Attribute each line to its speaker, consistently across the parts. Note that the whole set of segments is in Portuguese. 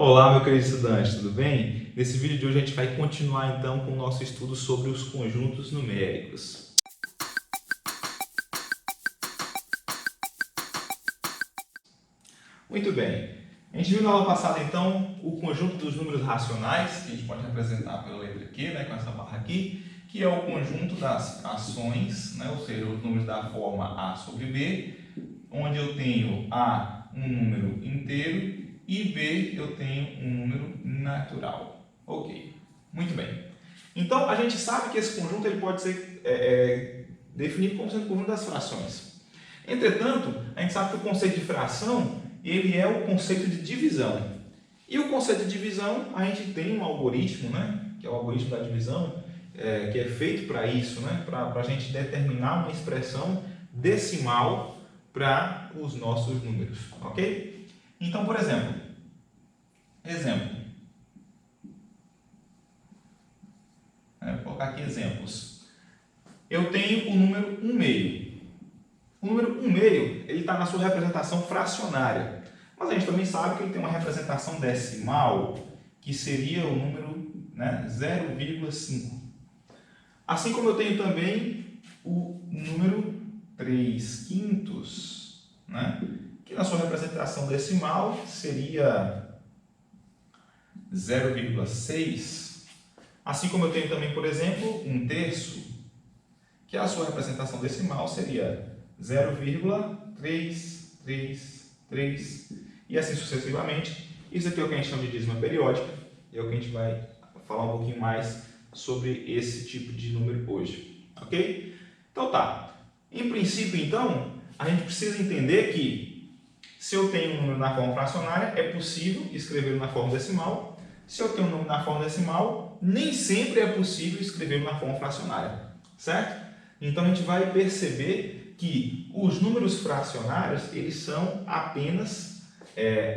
Speaker 1: Olá, meu querido estudante, tudo bem? Nesse vídeo de hoje a gente vai continuar então com o nosso estudo sobre os conjuntos numéricos. Muito bem, a gente viu na aula passada então o conjunto dos números racionais, que a gente pode representar pela letra Q, com essa barra aqui, que é o conjunto das frações, ou seja, os números da forma A sobre B, onde eu tenho A um número inteiro e B eu tenho um número natural. Ok, muito bem. Então a gente sabe que esse conjunto ele pode ser definido como sendo o conjunto das frações. Entretanto, a gente sabe que o conceito de fração ele é o conceito de divisão. E o conceito de divisão, a gente tem um algoritmo, que é o algoritmo da divisão, que é feito para isso, para a gente determinar uma expressão decimal para os nossos números, ok? Então, por exemplo, vou colocar aqui exemplos. Eu tenho o número 1 meio. O número 1 meio ele está na sua representação fracionária, mas a gente também sabe que ele tem uma representação decimal, que seria o número 0,5. Assim como eu tenho também o número 3/5, que na sua representação decimal seria 0,6. Assim como eu tenho também, por exemplo, 1/3, que a sua representação decimal seria 0,333 e assim sucessivamente. Isso aqui é o que a gente chama de dízima periódica e é o que a gente vai falar um pouquinho mais sobre esse tipo de número hoje, ok? Então tá, em princípio então, a gente precisa entender que se eu tenho um número na forma fracionária, é possível escrevê-lo na forma decimal. Se eu tenho um número na forma decimal, nem sempre é possível escrevê-lo na forma fracionária, certo? Então a gente vai perceber que os números fracionários, eles são apenas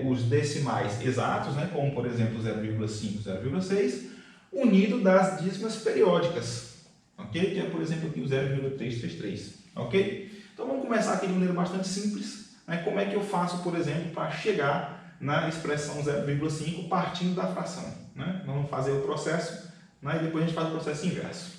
Speaker 1: os decimais exatos, como por exemplo 0,5, 0,6, unido das dízimas periódicas, ok? Que é por exemplo aqui o 0,333, ok? Então vamos começar aqui de maneira bastante simples. Como é que eu faço, por exemplo, para chegar na expressão 0,5 partindo da fração? Vamos fazer o processo e depois a gente faz o processo inverso.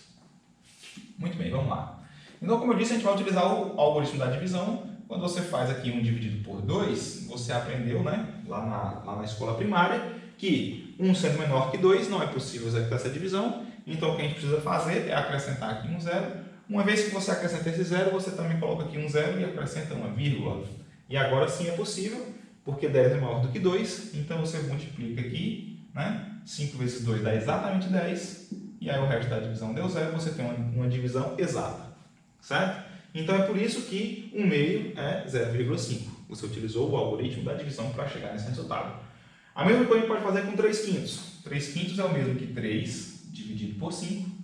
Speaker 1: Muito bem, vamos lá. Então, como eu disse, a gente vai utilizar o algoritmo da divisão. Quando você faz aqui 1 dividido por 2, você aprendeu lá na escola primária que 1 sendo menor que 2 não é possível executar essa divisão. Então, o que a gente precisa fazer é acrescentar aqui um zero. Uma vez que você acrescenta esse zero, você também coloca aqui um zero e acrescenta uma vírgula. E agora sim é possível, porque 10 é maior do que 2, então você multiplica aqui, 5 vezes 2 dá exatamente 10, e aí o resto da divisão deu zero, você tem uma divisão exata, certo? Então é por isso que 1 meio é 0,5. Você utilizou o algoritmo da divisão para chegar nesse resultado. A mesma coisa a gente pode fazer com 3/5. 3/5 é o mesmo que 3 dividido por 5.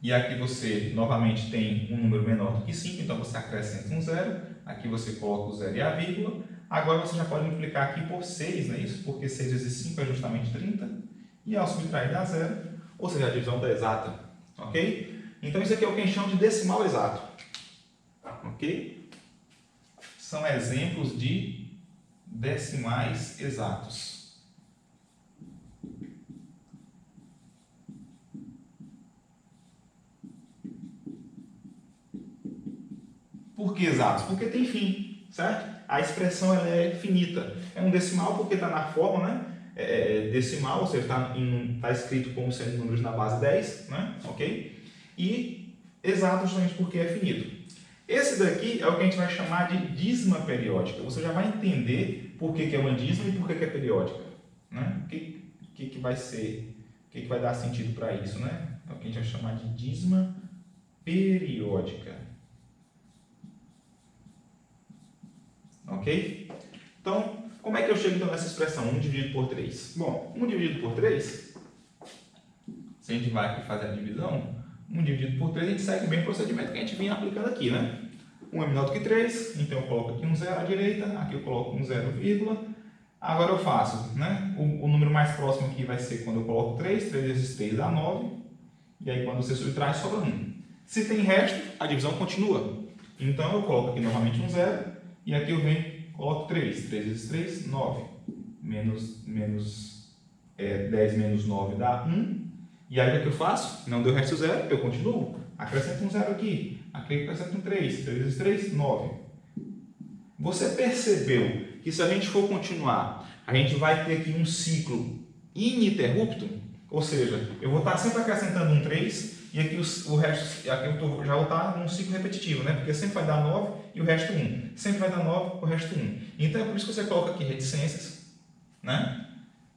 Speaker 1: E aqui você, novamente, tem um número menor do que 5, então você acrescenta um zero. Aqui você coloca o zero e a vírgula. Agora você já pode multiplicar aqui por 6, não é isso? Porque 6 vezes 5 é justamente 30. E ao subtrair dá zero, ou seja, a divisão está exata. Ok? Então isso aqui é o que a gente chama de decimal exato. Ok? São exemplos de decimais exatos. Por que exatos? Porque tem fim, certo? A expressão ela é finita. É um decimal porque está na forma decimal, ou seja, está escrito como sendo números na base 10, ok? E exato justamente porque é finito. Esse daqui é o que a gente vai chamar de dízima periódica. Você já vai entender por que é uma dízima e por que é periódica. O que vai ser, o que vai dar sentido para isso, É o que a gente vai chamar de dízima periódica. Ok? Então, como é que eu chego então nessa expressão 1 dividido por 3? Bom, 1 dividido por 3, se a gente vai aqui fazer a divisão, 1 dividido por 3, a gente segue bem o procedimento que a gente vinha aplicando aqui, 1 é menor do que 3, então eu coloco aqui um zero à direita, aqui eu coloco um zero, vírgula. Agora eu faço, o número mais próximo aqui vai ser quando eu coloco 3, 3 vezes 3 dá 9, e aí quando você subtrai sobra 1. Se tem resto, a divisão continua. Então eu coloco aqui novamente um zero, e aqui eu venho, coloco 3. 3 vezes 3, 9. 10 menos 9 dá 1. E aí o que eu faço? Não deu resto zero, eu continuo. Acrescento um zero aqui. Aqui acrescento um 3. 3 vezes 3, 9. Você percebeu que se a gente for continuar, a gente vai ter aqui um ciclo ininterrupto? Ou seja, eu vou estar sempre acrescentando um 3 e aqui o resto, aqui eu já vou estar num ciclo repetitivo, né? Porque sempre vai dar 9 e o resto 1. Sempre vai dar 9 e o resto 1. Então é por isso que você coloca aqui reticências, né?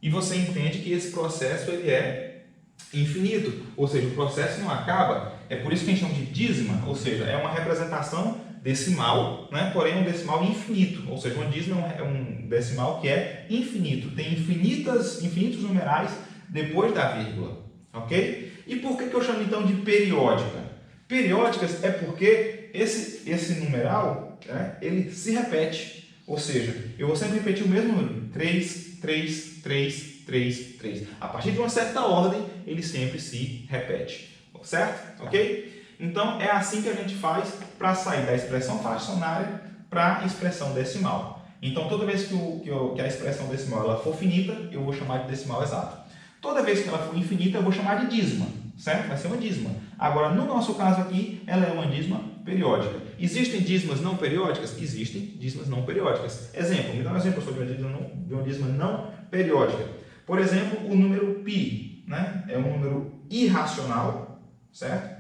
Speaker 1: E você entende que esse processo ele é infinito, ou seja, o processo não acaba. É por isso que a gente chama de dízima, ou seja, é uma representação decimal, né? Porém é um decimal infinito, ou seja, uma dízima é um decimal que é infinito, tem infinitos numerais depois da vírgula, ok? E por que eu chamo então de periódica? Periódicas é porque esse numeral, né, ele se repete, ou seja, eu vou sempre repetir o mesmo número, 3, 3, 3, 3, 3. A partir de uma certa ordem, ele sempre se repete, certo? Ok? Então, é assim que a gente faz para sair da expressão fracionária para a expressão decimal. Então, toda vez que a expressão decimal ela for finita, eu vou chamar de decimal exato. Toda vez que ela for infinita, eu vou chamar de dízima, certo? Vai ser uma dízima. Agora, no nosso caso aqui, ela é uma dízima periódica. Existem dízimas não periódicas? Existem dízimas não periódicas. Exemplo, me dá um exemplo sobre uma dízima não periódica. Por exemplo, o número π, né? É um número irracional, certo?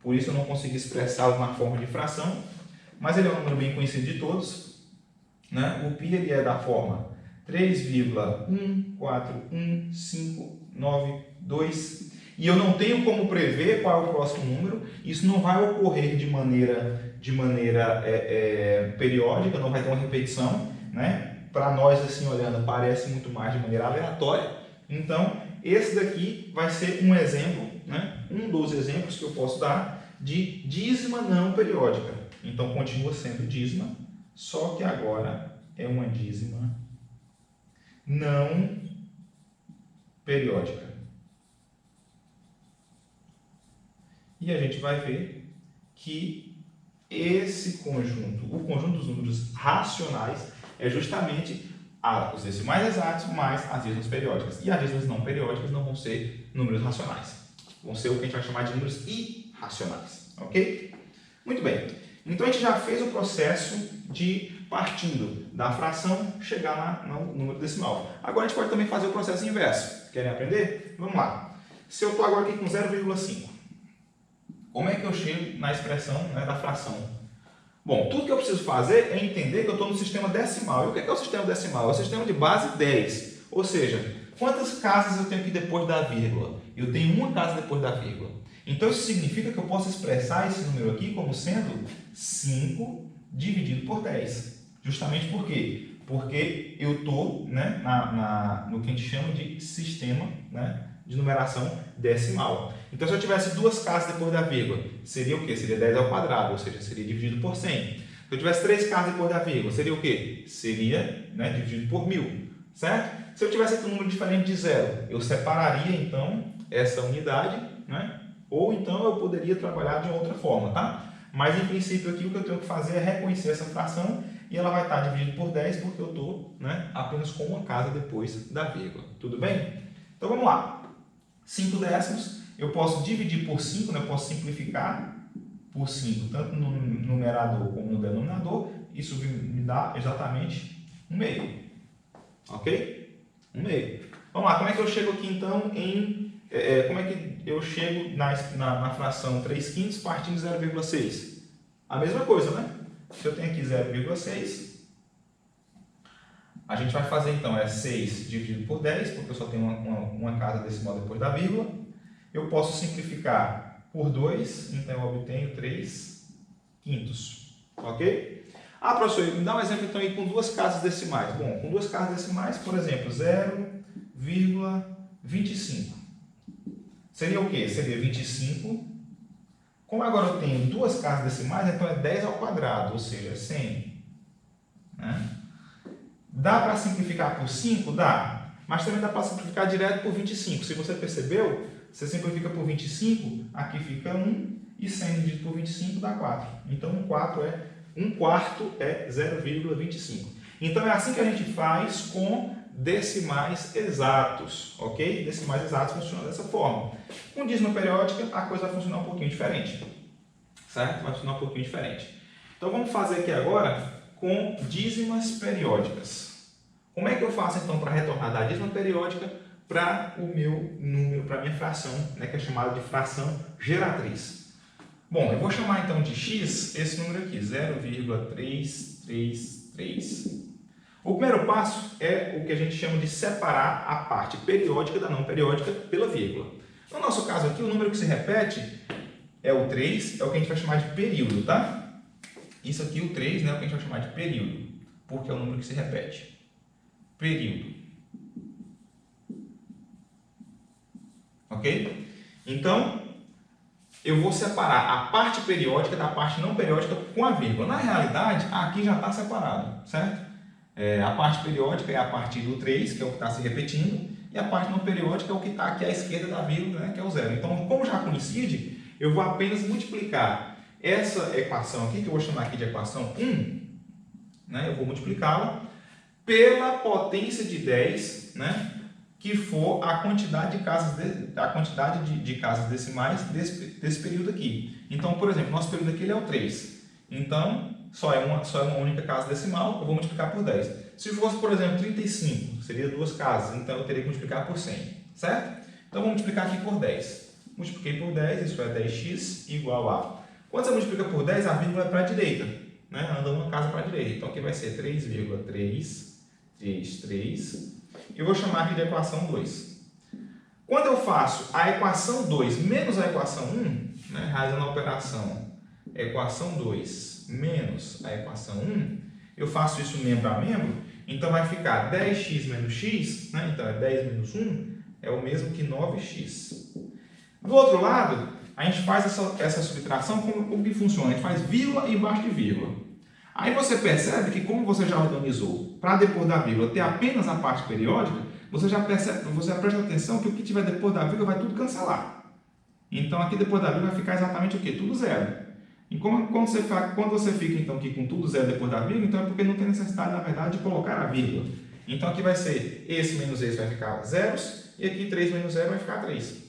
Speaker 1: Por isso eu não consigo expressá-lo na forma de fração, mas ele é um número bem conhecido de todos, né? O π ele é da forma 3,14159,2 e eu não tenho como prever qual é o próximo número. Isso não vai ocorrer de maneira periódica, não vai ter uma repetição, né? Para nós, assim, olhando, parece muito mais de maneira aleatória. Então, esse daqui vai ser um exemplo, né? Um dos exemplos que eu posso dar de dízima não periódica. Então, continua sendo dízima, só que agora é uma dízima não periódica. E a gente vai ver que esse conjunto, o conjunto dos números racionais, é justamente os decimais exatos mais as dízimas periódicas. E as dízimas não periódicas não vão ser números racionais. Vão ser o que a gente vai chamar de números irracionais. Ok? Muito bem. Então a gente já fez o processo de partindo da fração chegar lá no número decimal. Agora a gente pode também fazer o processo inverso. Querem aprender? Vamos lá. Se eu estou agora aqui com 0,5, como é que eu chego na expressão, né, da fração? Bom, tudo que eu preciso fazer é entender que eu estou no sistema decimal. E o que é o sistema decimal? É o sistema de base 10. Ou seja, quantas casas eu tenho aqui depois da vírgula? Eu tenho uma casa depois da vírgula. Então isso significa que eu posso expressar esse número aqui como sendo 5 dividido por 10. Justamente por quê? Porque eu estou, né, no que a gente chama de sistema, né, de numeração decimal. Então, se eu tivesse duas casas depois da vírgula, seria o quê? Seria 10 ao quadrado, ou seja, seria dividido por 100. Se eu tivesse três casas depois da vírgula, seria o quê? Seria, né, dividido por 1000, certo? Se eu tivesse aqui um número diferente de zero, eu separaria, então, essa unidade, né? Ou então eu poderia trabalhar de outra forma, tá? Mas, em princípio, aqui o que eu tenho que fazer é reconhecer essa fração e ela vai estar dividida por 10 porque eu estou, né, apenas com uma casa depois da vírgula. Tudo bem? Então, vamos lá. 5 décimos, eu posso dividir por 5, né? Eu posso simplificar por 5, tanto no numerador como no denominador. Isso me dá exatamente 1/2. Ok? 1/2. Vamos lá, como é que eu chego aqui então como é que eu chego na fração 3/5 partindo de 0,6? A mesma coisa, né? Se eu tenho aqui 0,6, a gente vai fazer então 6 dividido por 10, porque eu só tenho uma casa decimal depois da vírgula. Eu posso simplificar por 2, então eu obtenho 3/5. Ok? Ah, professor, me dá um exemplo então aí com duas casas decimais. Bom, com duas casas decimais, por exemplo, 0,25. Seria o quê? Seria 25. Como agora eu tenho duas casas decimais, então é 10 ao quadrado, ou seja, 100. Né? Dá para simplificar por 5? Dá. Mas também dá para simplificar direto por 25. Se você percebeu, você simplifica por 25, aqui fica 1, e 100 dividido por 25 dá 4. Então, 1 quarto é 0,25. Então, é assim que a gente faz com decimais exatos, ok? Decimais exatos funcionam dessa forma. Com dízima periódica, a coisa vai funcionar um pouquinho diferente, certo? Vai funcionar um pouquinho diferente. Então, vamos fazer aqui agora com dízimas periódicas. Como é que eu faço, então, para retornar da dízima periódica para o meu número, para a minha fração, né, que é chamada de fração geratriz? Bom, eu vou chamar, então, de x esse número aqui, 0,333. O primeiro passo é o que a gente chama de separar a parte periódica da não periódica pela vírgula. No nosso caso aqui, o número que se repete é o 3, é o que a gente vai chamar de período, tá? Isso aqui, o 3, né, é o que a gente vai chamar de período, porque é o número que se repete. Período. Ok? Então, eu vou separar a parte periódica da parte não periódica com a vírgula. Na realidade, aqui já está separado, certo? A parte periódica é a partir do 3, que é o que está se repetindo, e a parte não periódica é o que está aqui à esquerda da vírgula, né, que é o 0. Então, como já coincide, eu vou apenas multiplicar essa equação aqui, que eu vou chamar aqui de equação 1, né, eu vou multiplicá-la pela potência de 10, né, que for a quantidade de casas decimais desse período aqui. Então, por exemplo, nosso período aqui ele é o 3. Então, só é uma única casa decimal, eu vou multiplicar por 10. Se fosse, por exemplo, 35, seria duas casas, então eu teria que multiplicar por 100, certo? Então, vou multiplicar aqui por 10. Multipliquei por 10, isso é 10x igual a... Quando você multiplica por 10, a vírgula é para a direita, né? Anda uma casa para a direita. Então, aqui vai ser 3,333. Eu vou chamar aqui de equação 2. Quando eu faço a equação 2 menos a equação 1, né? Realizando a operação equação 2 menos a equação 1, eu faço isso membro a membro, então vai ficar 10x menos x, né? Então é 10 menos 1, é o mesmo que 9x. Do outro lado, a gente faz essa subtração, como que funciona? A gente faz vírgula embaixo de vírgula. Aí você percebe que, como você já organizou para depois da vírgula ter apenas a parte periódica, você já presta atenção que o que tiver depois da vírgula vai tudo cancelar. Então aqui depois da vírgula vai ficar exatamente o quê? Tudo zero. E quando você fica então aqui com tudo zero depois da vírgula, então é porque não tem necessidade, na verdade, de colocar a vírgula. Então aqui vai ser esse menos esse vai ficar zeros, e aqui 3 menos 0 vai ficar 3.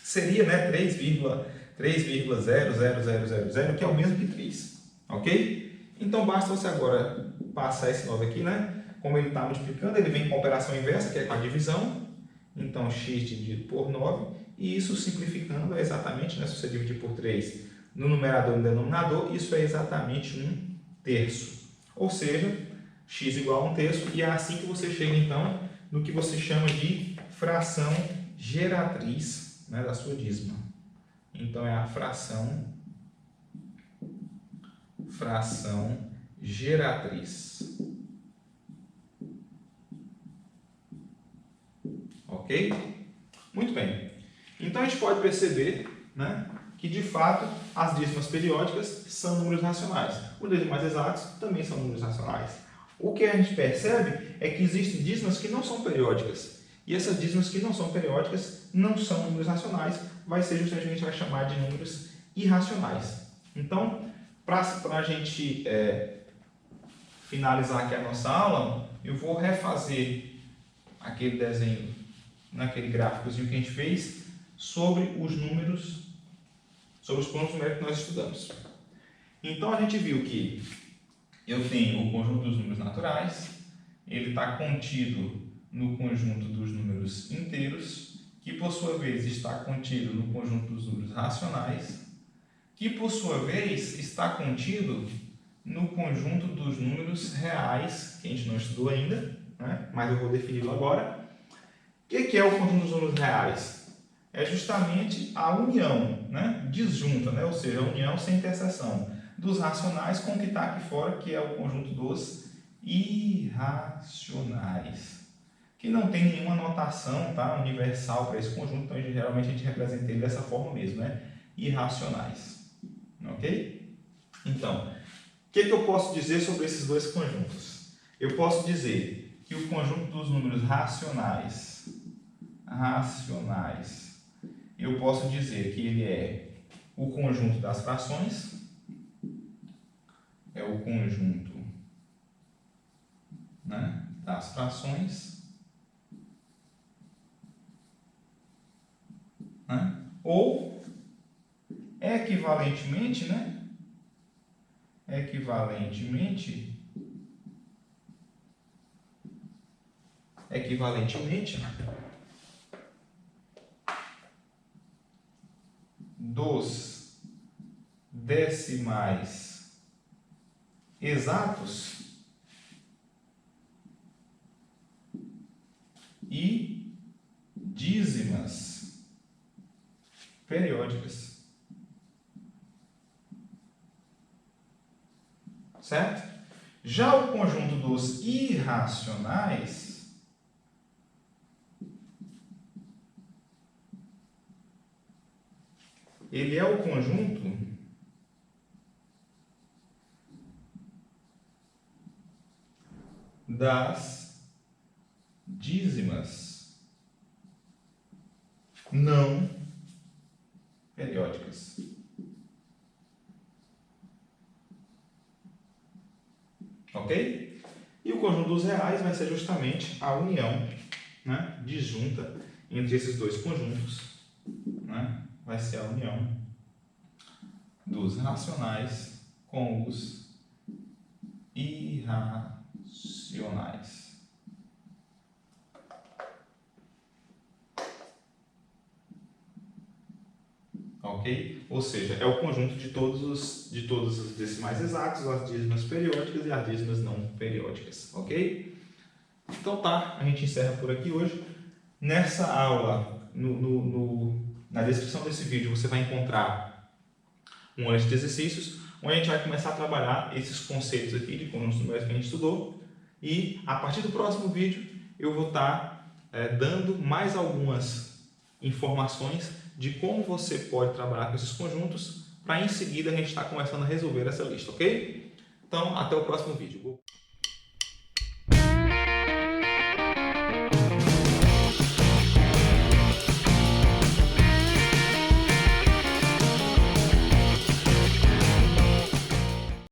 Speaker 1: Seria, né, 3,00000, que é o mesmo que 3. Ok? Então basta você agora passar esse 9 aqui, né? Como ele está multiplicando, ele vem com a operação inversa, que é com a divisão. Então x dividido por 9, e isso simplificando é exatamente, né, se você dividir por 3 no numerador e no denominador, isso é exatamente 1/3. Ou seja, x igual a 1/3, e é assim que você chega então no que você chama de fração geratriz, né, da sua dízima. Então é a fração geratriz. Ok? Muito bem. Então a gente pode perceber, né, que de fato as dízimas periódicas são números racionais. Os decimais exatos também são números racionais. O que a gente percebe é que existem dízimas que não são periódicas. E essas dízimas que não são periódicas não são números racionais, vai ser justamente o que a gente vai chamar de números irracionais. Então, para a gente finalizar aqui a nossa aula, eu vou refazer aquele desenho, naquele gráficozinho que a gente fez, sobre os números, sobre os pontos numéricos que nós estudamos. Então, a gente viu que eu tenho o conjunto dos números naturais, ele está contido no conjunto dos números inteiros, que por sua vez está contido no conjunto dos números racionais, que por sua vez está contido no conjunto dos números reais, que a gente não estudou ainda, né? Mas eu vou defini-lo agora. O que é o conjunto dos números reais? É justamente a união, né, disjunta, né, ou seja, a união sem interseção dos racionais com o que está aqui fora, que é o conjunto dos irracionais, que não tem nenhuma notação, tá, universal para esse conjunto, então geralmente a gente representa ele dessa forma mesmo, né, irracionais. Ok? Então, o que eu posso dizer sobre esses dois conjuntos? Eu posso dizer que o conjunto dos números racionais, eu posso dizer que ele é o conjunto das frações, é o conjunto, né, das frações, né? Ou equivalentemente, né? Equivalentemente, dos decimais exatos e dízimas periódicas. Certo? Já o conjunto dos irracionais ele é o conjunto das dízimas não periódicas. Ok? E o conjunto dos reais vai ser justamente a união, né, disjunta entre esses dois conjuntos, né? Vai ser a união dos racionais com os irracionais. Ok? Ou seja, é o conjunto de todos os decimais exatos, as dízimas periódicas e as dízimas não periódicas. Ok? Então tá, a gente encerra por aqui hoje. Nessa aula, na descrição desse vídeo, você vai encontrar um anexo de exercícios, onde a gente vai começar a trabalhar esses conceitos aqui de conjuntos numéricos que a gente estudou. E a partir do próximo vídeo, eu vou estar dando mais algumas informações de como você pode trabalhar com esses conjuntos, para em seguida a gente estar começando a resolver essa lista, ok? Então, até o próximo vídeo.